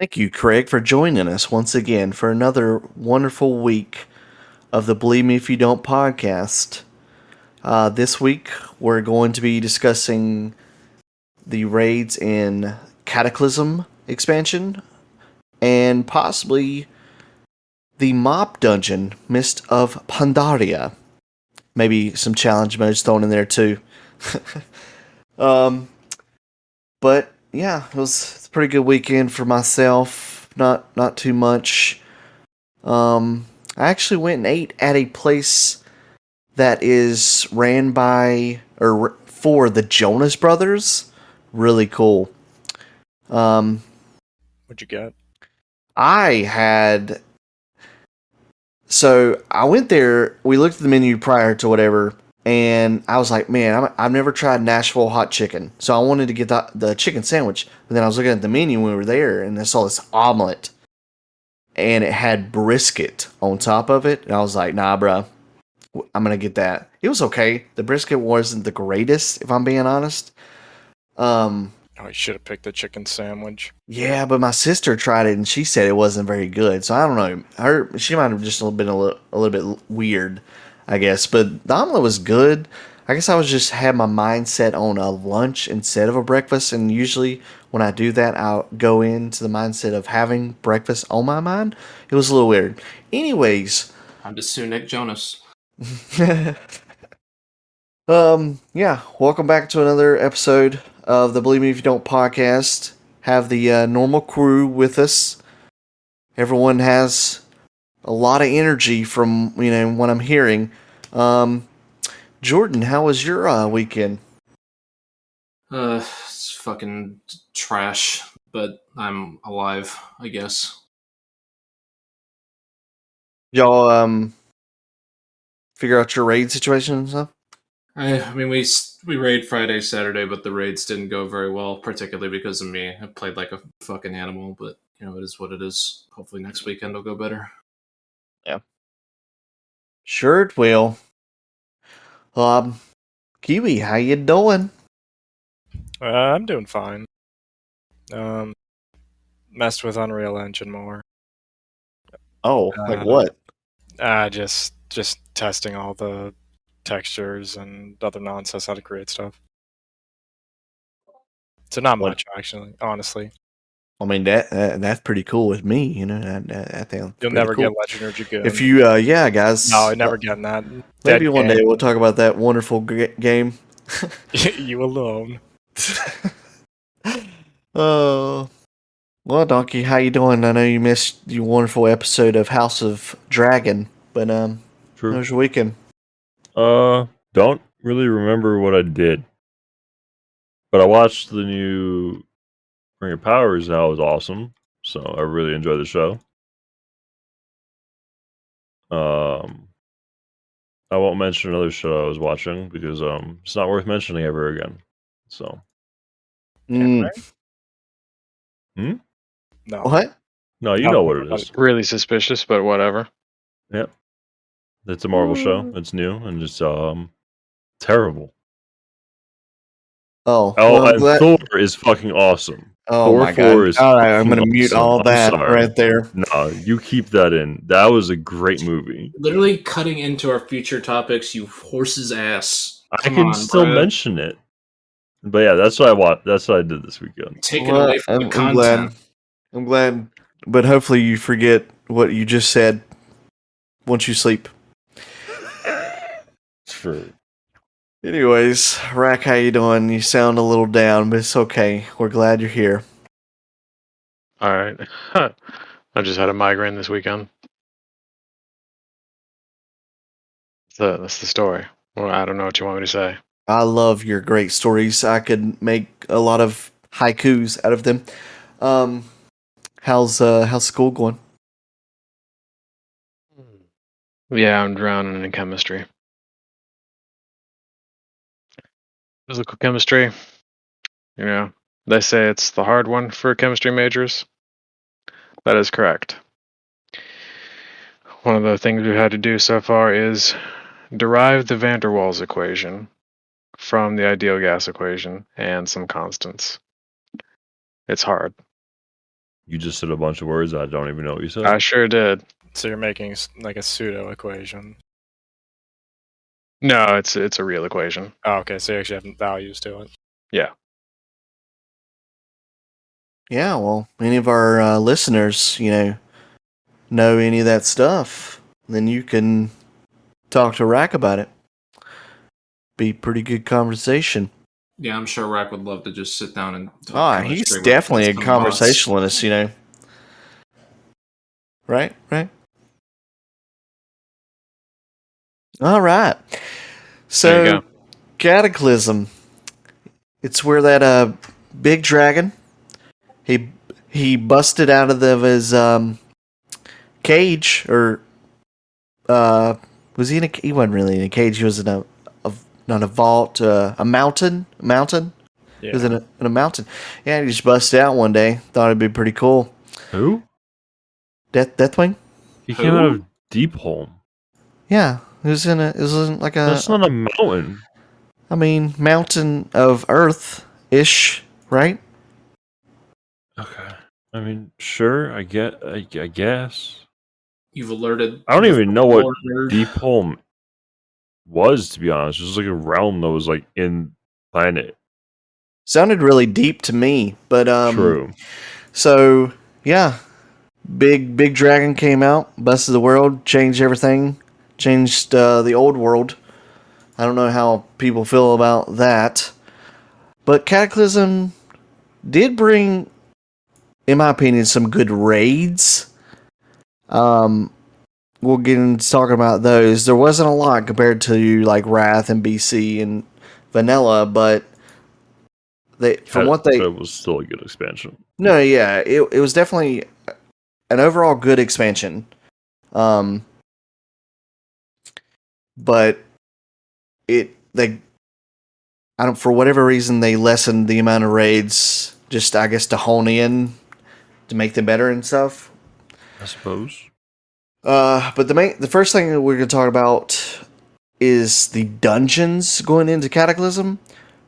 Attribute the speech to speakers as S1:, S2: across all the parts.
S1: Thank you, Craig, for joining us once again for another wonderful week of the Believe Me If You Don't podcast. This week, we're going to be discussing the raids in Cataclysm expansion and possibly the mob dungeon, Mist of Pandaria. Maybe some challenge modes thrown in there too. um, but yeah, it was a pretty good weekend for myself. Not too much. I actually went and ate at a place that is ran by or for the Jonas Brothers. Really cool. Um,
S2: What'd you get?
S1: I had. So I went there. We looked at the menu prior to whatever, and I was like, "Man, I've never tried Nashville hot chicken." So I wanted to get the chicken sandwich. But then I was looking at the menu when we were there, and I saw this omelet, and it had brisket on top of it. And I was like, "Nah, bruh, I'm gonna get that." It was okay. The brisket wasn't the greatest, if I'm being honest. Um,
S2: Oh, you should have picked the chicken sandwich.
S1: yeah, but my sister tried it and she said it wasn't very good. So I don't know. She might have just been a little bit weird, I guess. But the omelet was good. I guess I was just had my mindset on a lunch instead of a breakfast, and usually when I do that, I'll go into the mindset of having breakfast on my mind. It was a little weird. Anyways,
S3: I'm just Sue Nick Jonas.
S1: Yeah, welcome back to another episode of the Believe Me If You Don't podcast. Have the normal crew with us. Everyone has a lot of energy from, what I'm hearing. Jordan, how was your weekend?
S3: It's fucking trash, but I'm alive, I guess.
S1: Y'all, figure out your raid situation and stuff?
S3: I mean, we raid Friday, Saturday, but the raids didn't go very well, particularly because of me. I played like a fucking animal, but it is what it is. Hopefully next weekend will go better.
S1: Yeah. Sure it will. Kiwi, how you doing?
S2: I'm doing fine. Messed with Unreal Engine more.
S1: Oh, like
S2: Uh,
S1: what?
S2: Just testing all the textures and other nonsense how to create stuff. So not
S1: What?
S2: much actually, honestly.
S1: I mean that's pretty cool with me. That thing's
S2: You'll
S1: pretty
S2: never
S1: cool.
S2: get Legend or Dragoon.
S1: If you, yeah, guys.
S2: No, I never getting that.
S1: Maybe
S2: Dead
S1: one
S2: game.
S1: day we'll talk about that wonderful game.
S2: You alone.
S1: Oh, well, Donkey, how you doing? I know you missed your wonderful episode of House of Dragon, but how
S4: True.
S1: was your weekend?
S4: Don't really remember what I did, but I watched the new Ring of Powers. And that was awesome. So I really enjoyed the show. I won't mention another show I was watching because it's not worth mentioning ever again. So
S2: Anime?
S4: Hmm?
S2: No.
S1: What?
S4: no, you know what it is.
S5: Really suspicious, but whatever.
S4: Yep, it's a Marvel show. It's new and it's terrible.
S1: Oh,
S4: Oh,
S1: well, I'm
S4: and
S1: glad.
S4: Thor is fucking awesome.
S1: Oh
S4: Thor
S1: my
S4: 4
S1: god!
S4: is
S1: All right, I'm gonna
S4: fucking
S1: mute
S4: awesome.
S1: all
S4: I'm
S1: that
S4: sorry.
S1: right there.
S4: No, you keep that in. That was a great movie.
S3: Literally cutting into our future topics, you horse's ass.
S4: I
S3: Come
S4: can
S3: on,
S4: still
S3: bruh.
S4: mention it. But yeah, that's what I watched. That's what I did this weekend.
S3: Taken
S1: Well,
S3: away from the
S1: I'm
S3: content.
S1: glad. I'm glad, but hopefully you forget what you just said once you sleep.
S4: It's true.
S1: Anyways, Rack, how you doing? You sound a little down, but it's okay. We're glad you're here.
S5: All right. I just had a migraine this weekend. So that's the story. Well, I don't know what you want me to say.
S1: I love your great stories. I could make a lot of haikus out of them. How's school going?
S5: Yeah, I'm drowning in chemistry. Physical chemistry. They say it's the hard one for chemistry majors. That is correct. One of the things we've had to do so far is derive the van der Waals equation from the ideal gas equation and some constants. It's hard.
S4: You just said a bunch of words I don't even know what you said.
S5: I sure did.
S2: So you're making like a pseudo equation.
S5: No, it's a real equation.
S2: Oh, okay. So you actually have values to it.
S5: Yeah.
S1: Yeah, well, any of our listeners, know any of that stuff, then you can talk to Rack about it. Be pretty good conversation.
S3: Yeah, I'm sure Rack would love to just sit down and talk.
S1: Oh, he's
S3: chemistry with
S1: definitely a
S3: some bots.
S1: conversationalist, Right? All right.
S5: There you
S1: So,
S5: go.
S1: Cataclysm. It's where that big dragon he busted out of his cage, or was he in a? He wasn't really in a cage. He was in not a vault, a mountain. He was
S2: Yeah.
S1: in a mountain. Yeah, he just busted out one day. Thought it'd be pretty cool.
S4: Who?
S1: Deathwing.
S4: He came out of Deepholm.
S1: Yeah, it was in like a.
S4: That's not a mountain.
S1: I mean, mountain of Earth ish, right?
S4: Okay. I mean, sure. I guess.
S3: You've alerted.
S4: I don't even know what
S3: nerd.
S4: Deepholm was, to be honest. It was like a realm that was like in planet.
S1: Sounded really deep to me, but
S4: True.
S1: So yeah, big dragon came out, busted the world, changed everything, changed the old world. I don't know how people feel about that, but Cataclysm did bring, in my opinion, some good raids. We'll get into talking about those. There wasn't a lot compared to like Wrath and BC and Vanilla, but it
S4: was still a good expansion.
S1: No, yeah, it was definitely an overall good expansion. But for whatever reason they lessened the amount of raids, just I guess to hone in to make them better and stuff.
S4: I suppose.
S1: But the first thing that we're going to talk about is the dungeons going into Cataclysm.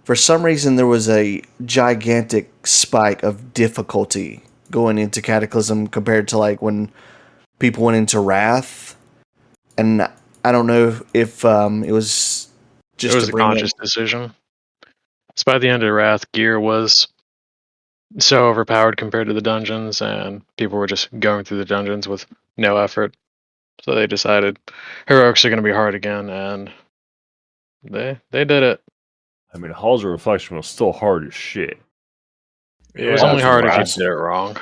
S1: For some reason, there was a gigantic spike of difficulty going into Cataclysm compared to like when people went into Wrath. And I don't know if it was just
S5: It was a conscious decision. So by the end of Wrath, gear was so overpowered compared to the dungeons, and people were just going through the dungeons with no effort. So they decided heroics are going to be hard again, and they did it.
S4: I mean, Halls of Reflection was still hard as shit.
S5: It was only hard if you did it wrong.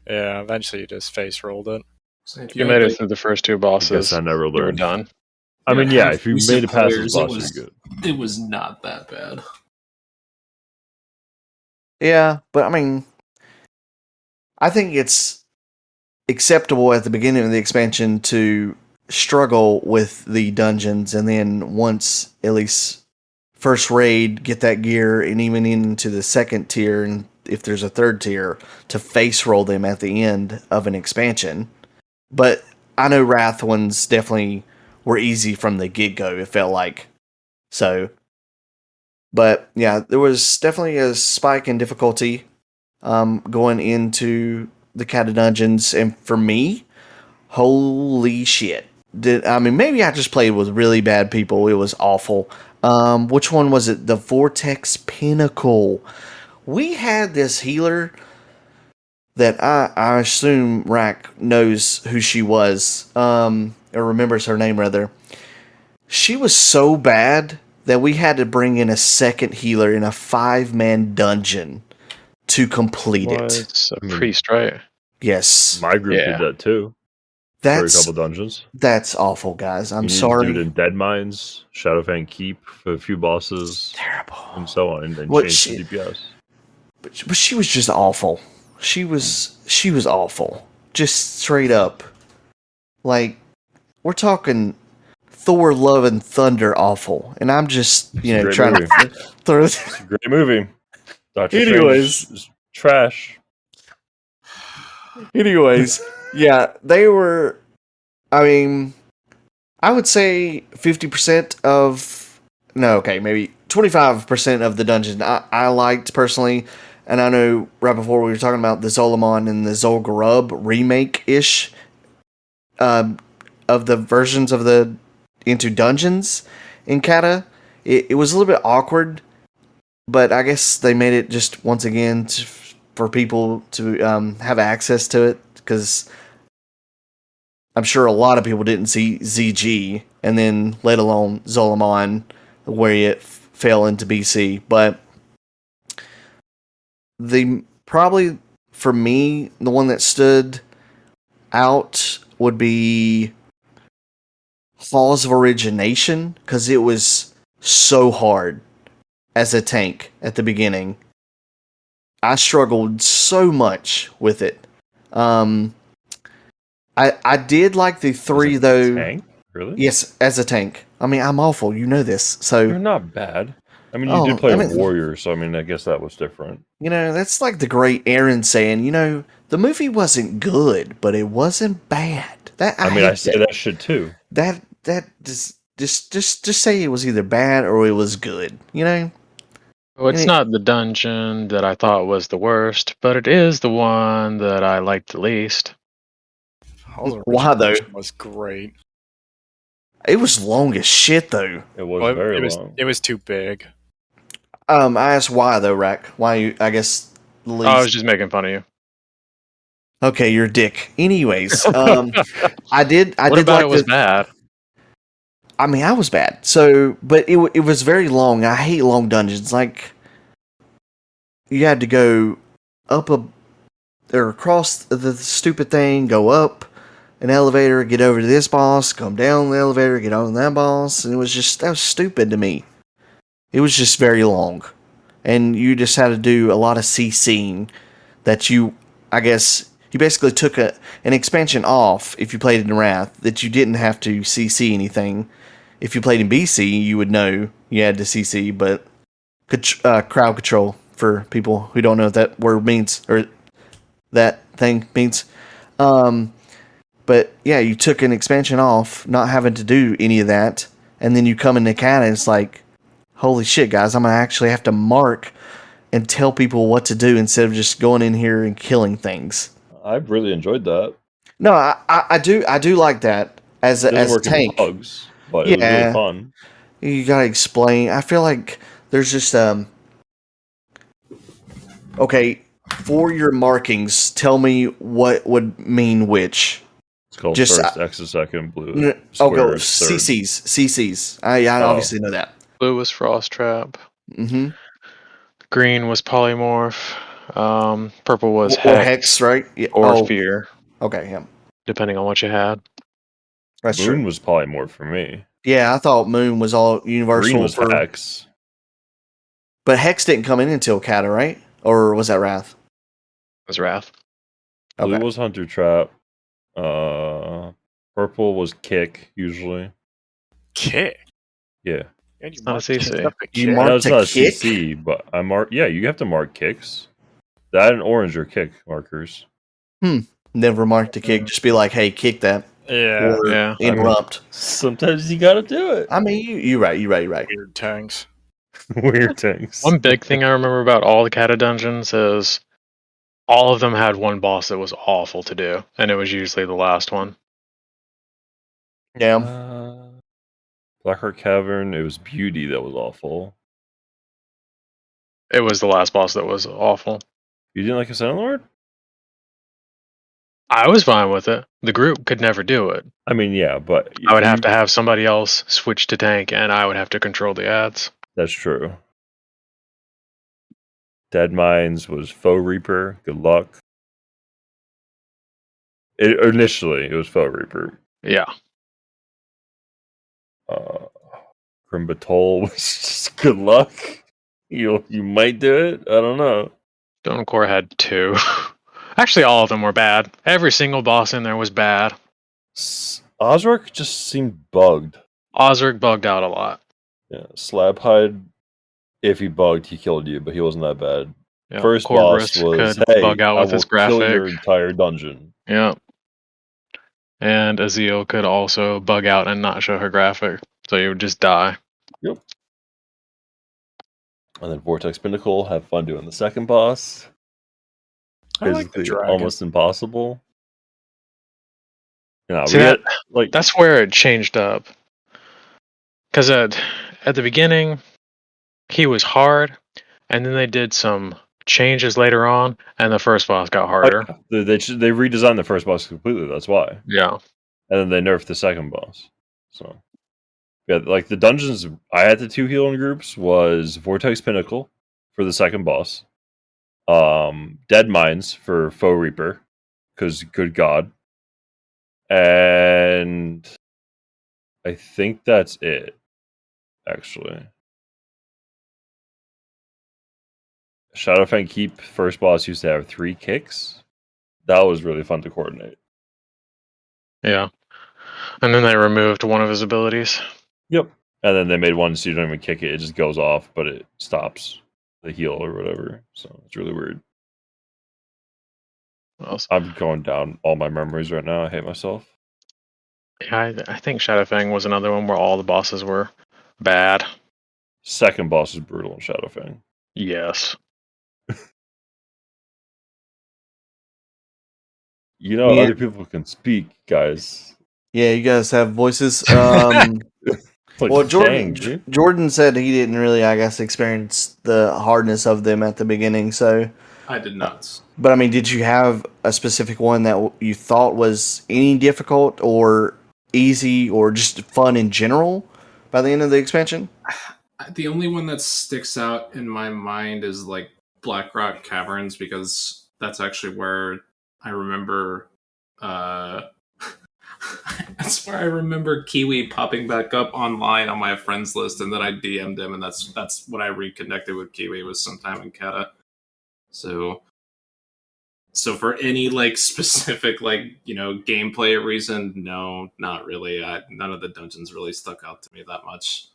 S2: Yeah, eventually you just face rolled it.
S3: So if
S5: If you
S3: had,
S5: made
S3: like,
S5: it through the first two
S4: I
S5: bosses,
S4: guess I never
S5: you were
S4: learned.
S5: done.
S4: I mean, yeah,
S3: half
S4: if you
S3: decent
S4: made it past
S3: players,
S4: this boss, you're good.
S3: It was not that bad.
S1: Yeah, but I mean, I think it's acceptable at the beginning of the expansion to struggle with the dungeons, and then once at least first raid, get that gear, and even into the second tier, and if there's a third tier, to face roll them at the end of an expansion. But I know Wrath ones definitely were easy from the get-go, it felt like. So, but yeah, there was definitely a spike in difficulty going into the Cata dungeons, and for me, holy shit. Maybe I just played with really bad people. It was awful. Which one was it? The Vortex Pinnacle. We had this healer that I assume Rack knows who she was, or remembers her name rather. She was so bad that we had to bring in a second healer in a 5-man dungeon to complete it.
S5: It's a priest, right?
S1: Yes.
S4: My group
S5: Yeah.
S4: did that too. For a couple dungeons.
S1: That's awful, guys. I'm
S4: You need
S1: sorry.
S4: to do it in Dead Mines, Shadowfang Keep for a few bosses,
S1: It's terrible.
S4: and so on, and then
S1: What
S4: change
S1: she-
S4: the DPS.
S1: But she was just awful. She was awful. Just straight up. Like, we're talking Thor Love and Thunder awful. And I'm just,
S4: It's a great
S1: trying
S4: movie.
S1: to throw
S4: It's a great movie. Doctor
S1: Anyways.
S4: Strange is trash.
S1: Anyways, yeah, they were. I mean, I would say 50% of. No, okay, maybe 25% of the dungeon I liked personally. and I know right before we were talking about the Zolomon and the Zolgarub remake-ish of the versions of the Into Dungeons in Kata. It was a little bit awkward, but I guess they made it just once again for people to have access to it, because I'm sure a lot of people didn't see ZG, and then let alone Zolomon, where it fell into BC. But probably for me, the one that stood out would be Halls of Origination, because it was so hard as a tank at the beginning. I struggled so much with it. I did like the 3 though.
S4: Tank? Really?
S1: Yes, as a tank. I mean, I'm awful. You know this. So
S4: You're not bad. I mean, you did play a warrior, so I mean, I guess that was different.
S1: That's like the great Aaron saying, the movie wasn't good, but it wasn't bad.
S4: I say that shit too.
S1: That just say it was either bad or it was good.
S5: Well, it's not the dungeon that I thought was the worst, but it is the one that I liked the least.
S1: Why though?
S2: Was great.
S1: It was long as shit though.
S4: It was very long.
S2: It was too big.
S1: I asked why though, Rack. Why you? I guess. Least.
S5: I was just making fun of you.
S1: Okay, you're a dick. Anyways, I did.
S5: What about it was bad?
S1: I mean, I was bad. So, but it was very long. I hate long dungeons. Like, you had to go up or across the stupid thing, go up an elevator, get over to this boss, come down the elevator, get on that boss, and that was stupid to me. It was just very long, and you just had to do a lot of CCing that I guess, you basically took an expansion off if you played in Wrath, that you didn't have to CC anything. If you played in BC, you would know you had to CC, but crowd control, for people who don't know what that word means, or that thing means. But yeah, you took an expansion off, not having to do any of that, and then you come into Cat and it's like, holy shit, guys, I'm going to actually have to mark and tell people what to do instead of just going in here and killing things.
S4: I really enjoyed that.
S1: No, I do like that as a tank.
S4: Bugs, but it was really fun.
S1: You gotta explain. I feel like there's just okay, for your markings, tell me what would mean which.
S4: It's called just first, X a second, blue.
S1: Go CCs. I obviously know that.
S5: Blue was Frost Trap.
S1: Mm-hmm.
S5: Green was Polymorph. Purple was
S1: Hex, right? Yeah.
S5: Or Fear.
S1: Okay, yeah.
S5: Depending on what you had.
S1: That's
S4: Moon
S1: true.
S4: was Polymorph for me.
S1: Yeah, I thought Moon was all universal.
S4: Green was Hex.
S1: But Hex didn't come in until Kata, right? Or was that Wrath?
S5: It was Wrath.
S4: Blue was Hunter Trap. Purple was Kick, usually.
S2: Kick?
S4: Yeah.
S5: It's not a CC.
S1: You marked a kick?
S4: CC, but I mark. Yeah, you have to mark kicks. That and orange are kick markers.
S1: Never marked a kick. Just be like, hey, kick that.
S2: Yeah.
S1: Or interrupt.
S4: Sometimes you gotta do it.
S1: I mean, you're right.
S2: Weird tanks.
S4: Weird tanks.
S5: One big thing I remember about all the Kata dungeons is all of them had one boss that was awful to do, and it was usually the last one.
S1: Yeah.
S4: Blackheart Cavern, it was Beauty that was awful.
S5: It was the last boss that was awful.
S4: You didn't like a Silent Lord?
S5: I was fine with it. The group could never do it.
S4: I mean, yeah, but
S5: I would have to have somebody else switch to tank, and I would have to control the ads.
S4: That's true. Dead Mines was Foe Reaper. Good luck. Initially, it was Foe Reaper.
S5: Yeah.
S4: Grim Batol was just good luck. You might do it. I don't know.
S5: Stone Core had 2. Actually, all of them were bad. Every single boss in there was bad.
S4: Osric just seemed bugged.
S5: Osric bugged out a lot.
S4: Yeah, Slabhide, if he bugged, he killed you, but he wasn't that bad.
S5: Yeah,
S4: First boss was,
S5: could bug out with his graphic.
S4: Kill your entire dungeon.
S5: Yeah. And Azil could also bug out and not show her graphic, so you would just die.
S4: Yep. And then Vortex Pinnacle, have fun doing the second boss.
S2: I like the
S4: Basically,
S2: dragon.
S4: almost impossible. Yeah,
S5: See,
S4: we get like
S5: that's where it changed up. Because at the beginning, he was hard, and then they did some changes later on, and the first boss got harder.
S4: they redesigned the first boss completely. That's why,
S5: Yeah.
S4: and then they nerfed the second boss. So yeah, like the dungeons I had the 2 healing groups was Vortex Pinnacle for the second boss, Dead Mines for Foe Reaper, because good God, and I think that's it. Actually, Shadowfang Keep first boss used to have 3 kicks. That was really fun to coordinate.
S5: Yeah. And then they removed one of his abilities.
S4: Yep. And then they made one so you don't even kick it; it just goes off, but it stops the heal or whatever. So it's really weird.
S5: What else?
S4: I'm going down all my memories right now. I hate myself.
S5: Yeah, I think Shadowfang was another one where all the bosses were bad.
S4: Second boss is brutal in Shadowfang.
S5: Yes.
S4: You know,
S1: Yeah.
S4: other people can speak, guys.
S1: Yeah, you guys have voices.
S4: Like,
S1: Well,
S4: dang, dude.
S1: Jordan said he didn't really, I guess, experience the hardness of them at the beginning. So,
S3: I did not.
S1: but I mean, did you have a specific one that you thought was any difficult or easy or just fun in general by the end of the expansion?
S3: The only one that sticks out in my mind is like Blackrock Caverns, because that's actually where I remember that's where I remember Kiwi popping back up online on my friends list, and then I DM'd him, and that's when I reconnected with Kiwi, was sometime in Cata. So for any like specific like, you know, gameplay reason, no, not really. None of the dungeons really stuck out to me that much.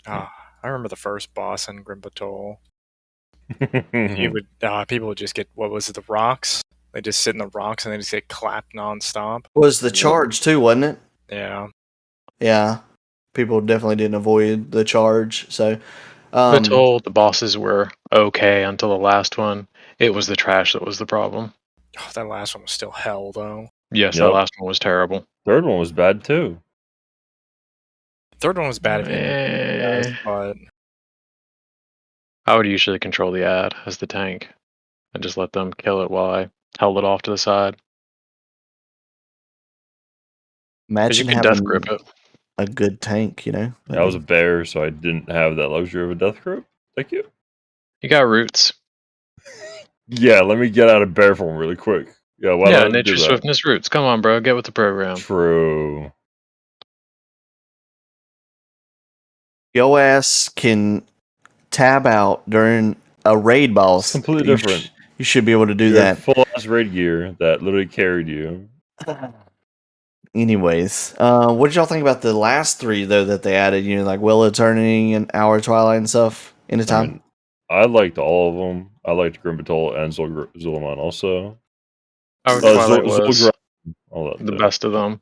S2: I remember the first boss in Grimbatol. He would people would just get, what was it, the rocks? They just sit in the rocks and they just get clapped nonstop.
S1: Was the charge too, wasn't it?
S2: Yeah.
S1: Yeah, people definitely didn't avoid the charge. So,
S5: Until the bosses were okay until the last one. It was the trash that was the problem.
S2: Oh, that last one was still hell, though.
S5: Yes,
S4: Yep.
S5: that last one was terrible.
S4: Third one was bad too.
S2: The third one was bad if you didn't, but
S5: I would usually control the ad as the tank and just let them kill it while I held it off to the side. Because you
S1: imagine
S5: can
S1: having
S5: death grip it.
S1: a good tank, you know?
S4: I was a bear, so I didn't have that luxury of a death grip. Thank you.
S5: You got roots.
S4: Yeah, let me get out of bear form really quick. Yeah, why
S5: Yeah,
S4: don't I do
S5: nature
S4: that?
S5: swiftness roots. Come on, bro. Get with the program.
S4: True.
S1: Your ass can tab out during a raid boss.
S4: It's completely different.
S1: You should be able to do
S4: You
S1: that.
S4: had full ass raid gear that literally carried you.
S1: Anyways, what did y'all think about the last 3 though that they added? You know, like Will of Eternity and Hour of Twilight and stuff. Anytime.
S4: I liked all of them. I liked Grimbatol and Zul'Aman also.
S5: Our Twilight was
S4: Zul'Grim, all that
S5: the
S4: too.
S5: best of them.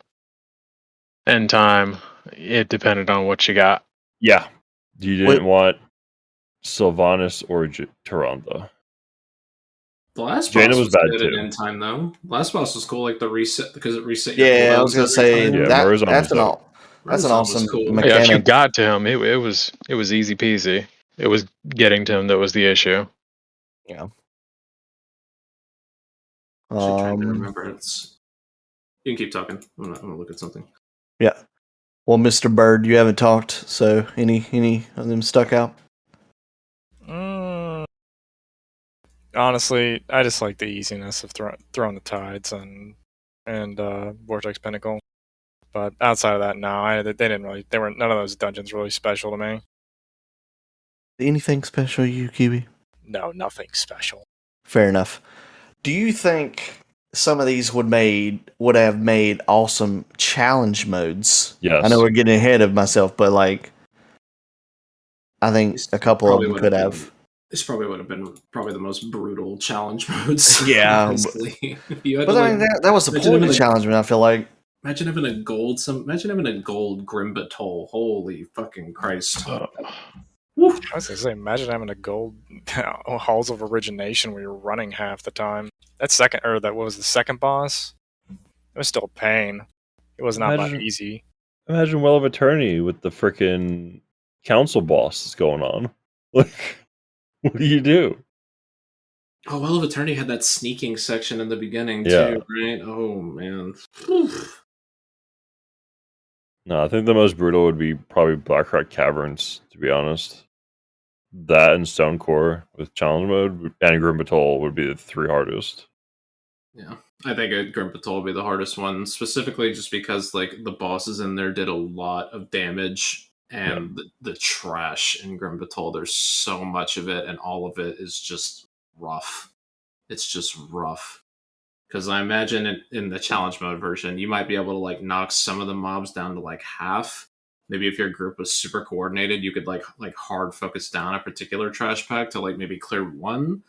S5: End time, it depended on what you got.
S4: Yeah. You didn't want Sylvanas or Tyrande.
S3: The last
S4: Jaina
S3: boss
S4: was
S3: was
S4: bad
S3: good
S4: too.
S3: at end time though. Last boss was cool, like the reset, because it reset.
S1: Yeah, I was gonna say
S4: Yeah,
S1: that,
S4: Murazan
S1: that's
S4: was
S1: an
S4: dope.
S1: that's an
S3: Murazan was
S1: awesome
S3: cool.
S5: Yeah, if you
S1: mechanic.
S5: got to him, it was easy peasy. It was getting to him that was the issue.
S1: Yeah.
S3: Actually, trying to remember. You can keep talking. I'm gonna look at something.
S1: Yeah. Well, Mr. Bird, you haven't talked, so any of them stuck out?
S2: Honestly, I just like the easiness of throwing the tides and Vortex Pinnacle. But outside of that, no, they didn't really. They weren't. None of those dungeons really special to me.
S1: Anything special, you Kiwi?
S2: No, nothing special.
S1: Fair enough. Do you think some of these would have made awesome challenge modes?
S4: Yes.
S1: I know we're getting ahead of myself, but like, I think a couple of them could have.
S3: This probably would have been the most brutal challenge modes.
S1: Yeah,
S3: honestly. You had
S1: but
S3: to,
S1: I mean, that was the point of the challenge mode. I feel like.
S3: Imagine having a gold Grimbatol. Holy fucking Christ! Woo.
S2: I was gonna say, imagine having a gold halls of origination where you're running half the time. That was the second boss. It was still a pain. It was not that
S4: Imagine-
S2: easy.
S4: Imagine Well of Eternity with the frickin' council boss that's going on. Like, what do you do?
S3: Oh, Well of Eternity had that sneaking section in the beginning
S4: Yeah.
S3: too, right? Oh man.
S4: No, I think the most brutal would be probably Blackrock Caverns, to be honest. That and Stonecore with challenge mode and Grim Patrol would be the three hardest.
S3: Yeah, I think Grim Patrol would be the hardest one, specifically just because like the bosses in there did a lot of damage, and the trash in Grim Patrol, there's so much of it, and all of it is just rough. It's just rough. Because I imagine in the challenge mode version, you might be able to like knock some of the mobs down to like half. Maybe if your group was super coordinated, you could like hard focus down a particular trash pack to like maybe clear one.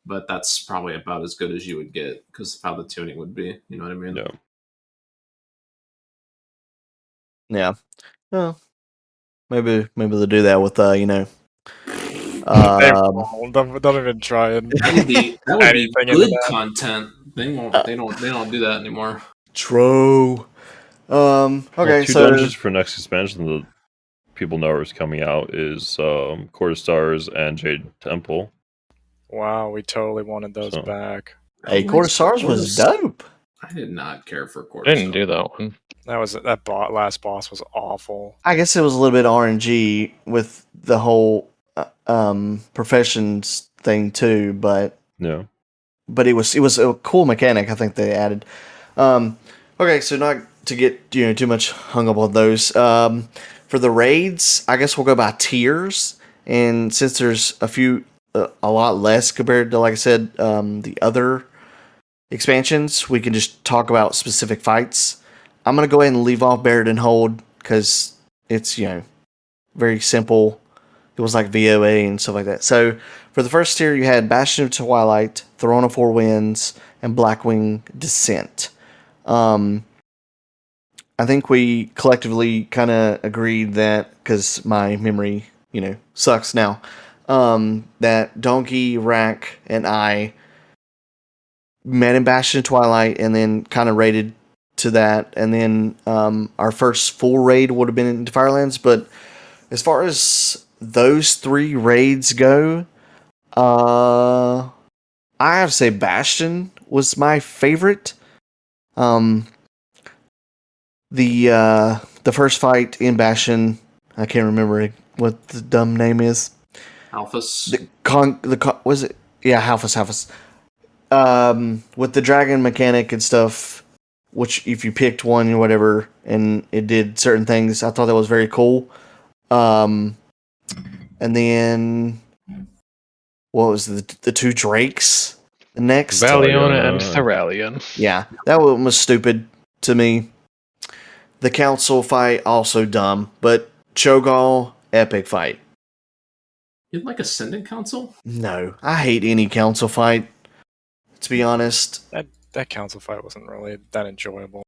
S3: But that's probably about as good as you would get because of how the tuning would be. You know what I mean?
S4: Yeah.
S1: Yeah. Well, maybe they'll do that with
S2: They won't. Don't even try and
S3: That would be
S2: anything into
S3: good
S2: that.
S3: content. They won't. They don't do that anymore.
S1: True. Okay,
S4: Well, two
S1: so
S4: dungeons for next expansion that people know is coming out is Court of Stars and Jade Temple.
S2: Wow, we totally wanted those
S4: So-
S2: back.
S1: hey, Court of Stars was dope.
S3: I did not care for
S5: I
S3: Quarter
S5: didn't do that one.
S2: Last boss was awful.
S1: I guess it was a little bit RNG with the whole professions thing too, but
S4: Yeah.
S1: it was a cool mechanic. I think they added. Okay, so not to get too much hung up on those. For the raids, I guess we'll go by tiers, and since there's a lot less compared to, like I said, the other expansions, we can just talk about specific fights. I'm gonna go ahead and leave off Buried and Hold because it's very simple. It was like VOA and stuff like that. So for the first tier, you had Bastion of Twilight, Throne of Four Winds, and Blackwing Descent. I think we collectively kind of agreed that, because my memory, sucks now, that Donkey, Rack, and I met in Bastion of Twilight and then kind of raided to that. And then our first full raid would have been into Firelands. But as far as those three raids go, I have to say Bastion was my favorite. The first fight in Bastion, I can't remember what the dumb name is.
S3: Alphas.
S1: Was it? Yeah, Halphus. With the dragon mechanic and stuff, which if you picked one or whatever, and it did certain things, I thought that was very cool. And then what was the two drakes? The next
S5: Valiona and Thoralion.
S1: Yeah, that one was stupid to me. The council fight also dumb, but Cho'Gall epic fight.
S3: You like Ascendant Council?
S1: No, I hate any council fight. To be honest,
S2: That council fight wasn't really that enjoyable.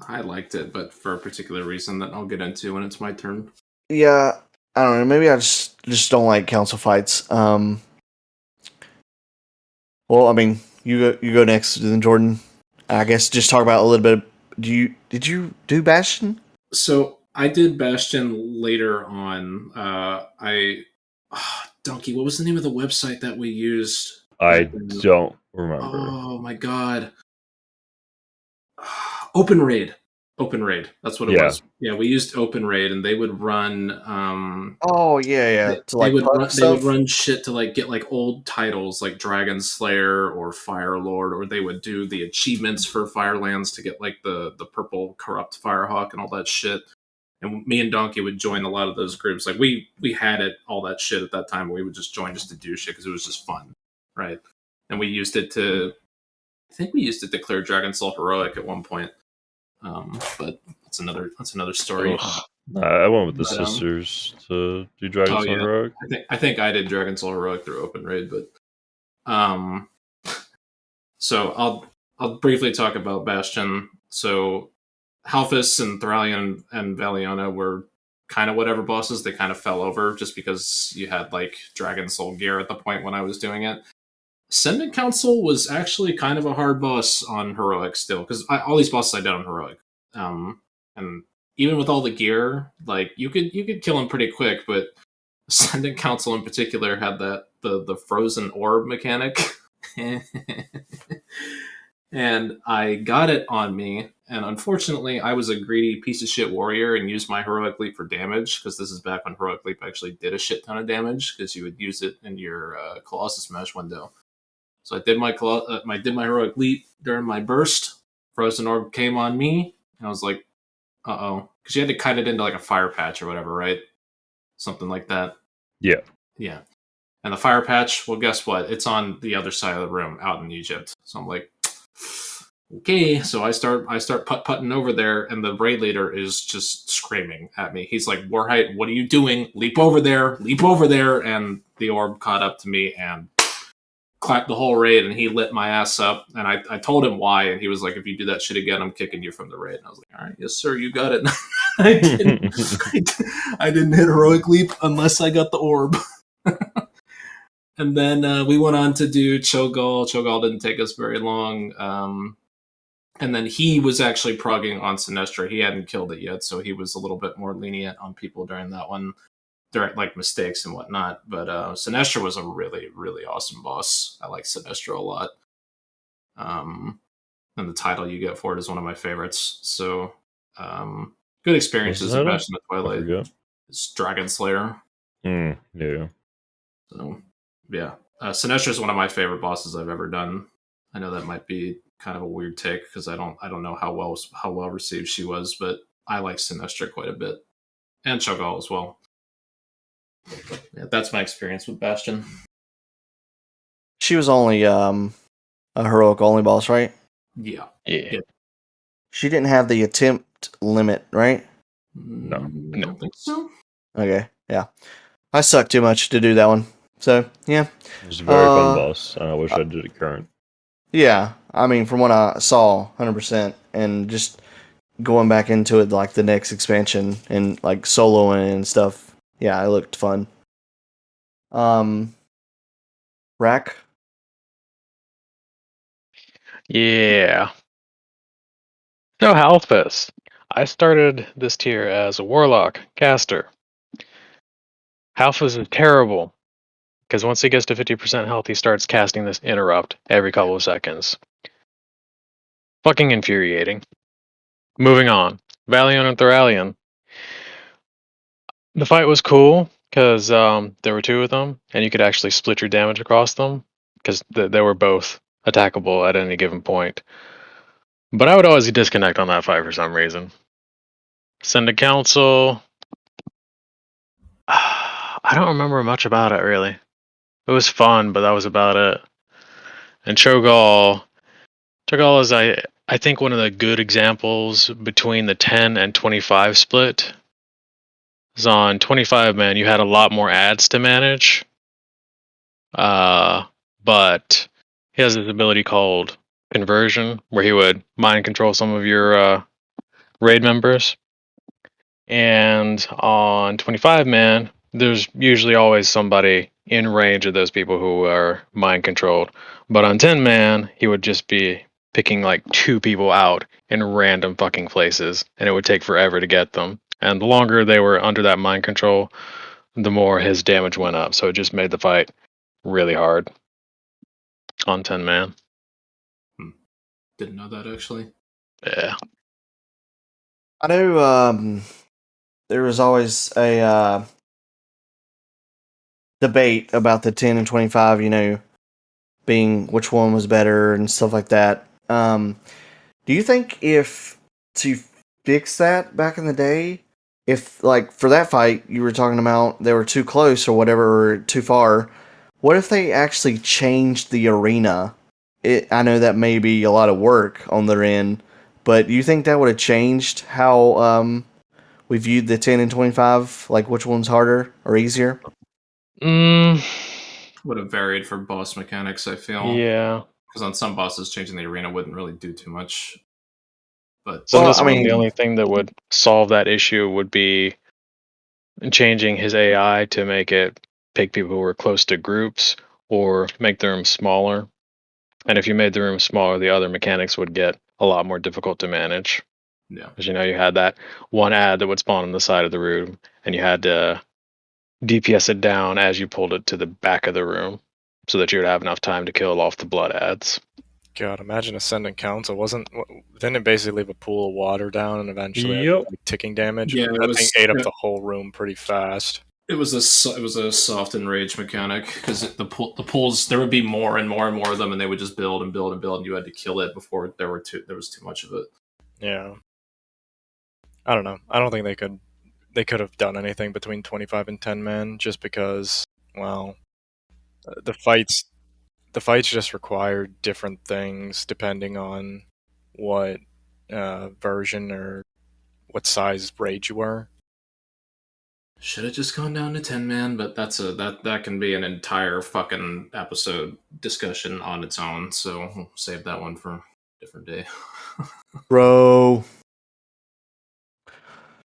S3: I liked it, but for a particular reason that I'll get into when it's my turn.
S1: yeah, I don't know. Maybe I just don't like council fights. Well, I mean, you go next, then Jordan. I guess just talk about a little bit. Did you do Bastion?
S3: So I did Bastion later on. Donkey, what was the name of the website that we used?
S4: I don't remember.
S3: Oh my god. Open Raid. That's what it was. Yeah, we used Open Raid, and they would run.
S1: Oh yeah.
S3: They would run shit to like get like old titles like Dragon Slayer or Fire Lord, or they would do the achievements for Firelands to get like the purple corrupt Firehawk and all that shit. And me and Donkey would join a lot of those groups. Like we had it all that shit at that time. We would just join just to do shit because it was just fun, right? And we used it to. I think we used it to clear Dragon Soul Heroic at one point. But that's another story.
S4: I went with the sisters to do Dragon Soul Heroic.
S3: I think I did Dragon Soul Heroic through Open Raid, but so I'll briefly talk about Bastion. So Halphus and Thoralion and Valiona were kind of whatever bosses, they kind of fell over just because you had like Dragon Soul gear at the point when I was doing it. Ascendant Council was actually kind of a hard boss on Heroic still, because all these bosses I did on Heroic. And even with all the gear, like you could kill him pretty quick, but Ascendant Council in particular had the frozen orb mechanic. And I got it on me, and unfortunately I was a greedy piece of shit warrior and used my Heroic Leap for damage, because this is back when Heroic Leap actually did a shit ton of damage, because you would use it in your Colossus Mesh window. So I did my Heroic Leap during my burst. Frozen Orb came on me, and I was like, uh-oh. Because you had to cut it into like a fire patch or whatever, right? Something like that.
S4: Yeah.
S3: Yeah. And the fire patch, well, guess what? It's on the other side of the room, out in Egypt. So I'm like, okay. So I start putt-putting over there, and the raid leader is just screaming at me. He's like, Warhite, what are you doing? Leap over there. Leap over there. And the orb caught up to me and clapped the whole raid, and he lit my ass up. And I told him why, and he was like, if you do that shit again, I'm kicking you from the raid. And I was like, all right, yes, sir, you got it. I didn't hit Heroic Leap unless I got the orb. And then we went on to do Cho'Gall. Cho'Gall didn't take us very long. And then he was actually progging on Sinestra. He hadn't killed it yet, so he was a little bit more lenient on people during that one. Direct like mistakes and whatnot. But Sinestra was a really, really awesome boss. I like Sinestra a lot. And the title you get for it is one of my favorites. So good experiences in Bastion of Twilight. It's Dragon Slayer.
S4: Yeah.
S3: So yeah. Sinestra is one of my favorite bosses I've ever done. I know that might be kind of a weird take because I don't know how well received she was, but I like Sinestra quite a bit. And Cho'Gall as well. Yeah, that's my experience with Bastion.
S1: She was only a heroic only boss, right?
S3: Yeah.
S1: She didn't have the attempt limit, right?
S3: No. I don't think so.
S1: Okay, yeah. I suck too much to do that one. So, yeah.
S4: It was a very fun boss, and I wish I did it current.
S1: Yeah, I mean, from what I saw, 100%, and just going back into it like the next expansion and like soloing and stuff. Yeah, it looked fun. Rack?
S5: Yeah. So Halfus. I started this tier as a warlock caster. Halfus is terrible because once he gets to 50% health, he starts casting this interrupt every couple of seconds. Fucking infuriating. Moving on. Valion and Thoralion. The fight was cool because there were two of them, and you could actually split your damage across them because they were both attackable at any given point. But I would always disconnect on that fight for some reason. Send a council. I don't remember much about it, really. It was fun, but that was about it. And Cho'Gall is, I think, one of the good examples between the 10 and 25 split. Because on 25, man, you had a lot more ads to manage. But he has this ability called Conversion, where he would mind control some of your raid members. And on 25 man, there's usually always somebody in range of those people who are mind controlled. But on 10 man, he would just be picking like two people out in random fucking places, and it would take forever to get them. And the longer they were under that mind control, the more his damage went up. So it just made the fight really hard on 10 man.
S3: Didn't know that actually.
S5: Yeah.
S1: I know there was always a debate about the 10 and 25, being which one was better and stuff like that. Do you think if to fix that back in the day, if like for that fight you were talking about they were too close or whatever, or too far, what if they actually changed the arena? I know that may be a lot of work on their end, but do you think that would have changed how we viewed the 10 and 25? Like which one's harder or easier?
S3: Would have varied for boss mechanics, I feel.
S5: Yeah.
S3: Because on some bosses, changing the arena wouldn't really do too much. But
S5: The only thing that would solve that issue would be changing his AI to make it pick people who were close to groups or make the room smaller. And if you made the room smaller, the other mechanics would get a lot more difficult to manage.
S3: Yeah.
S5: Because you had that one ad that would spawn on the side of the room, and you had to DPS it down as you pulled it to the back of the room, so that you would have enough time to kill off the blood ads.
S2: God, imagine Ascendant Council. Didn't it basically leave a pool of water down and eventually
S4: Yep.
S2: like ticking damage?
S3: Yeah,
S2: That thing ate up the whole room pretty fast.
S3: It was a soft enrage mechanic because the pools, there would be more and more and more of them, and they would just build and build and build, and you had to kill it before there was too much of it.
S2: Yeah. I don't know. I don't think they could have done anything between 25 and 10 man just because, well, the fights just required different things depending on what version or what size raid you were.
S3: Should have just gone down to 10-man, but that can be an entire fucking episode discussion on its own. So we'll save that one for a different day.
S1: Bro.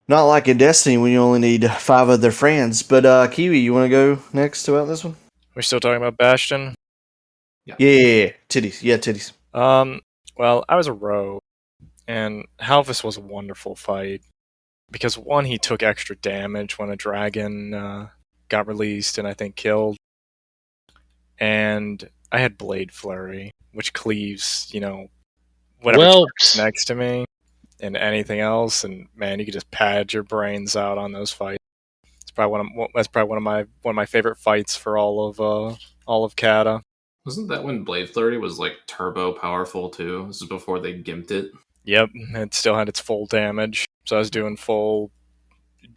S1: Not like in Destiny when you only need 5 of their friends. But Kiwi, you want to go next about this one?
S2: We're still talking about Bastion?
S1: Yeah. Titties. Yeah, titties.
S2: Well, I was a rogue, and Halvis was a wonderful fight. Because one, he took extra damage when a dragon got released and I think killed. And I had Blade Flurry, which cleaves, whatever's next to me and anything else. And man, you could just pad your brains out on those fights. That's probably one of my favorite fights for all of Cata.
S3: Wasn't that when Blade Flurry was like turbo powerful too? This is before they gimped it.
S2: Yep, it still had its full damage. So I was doing full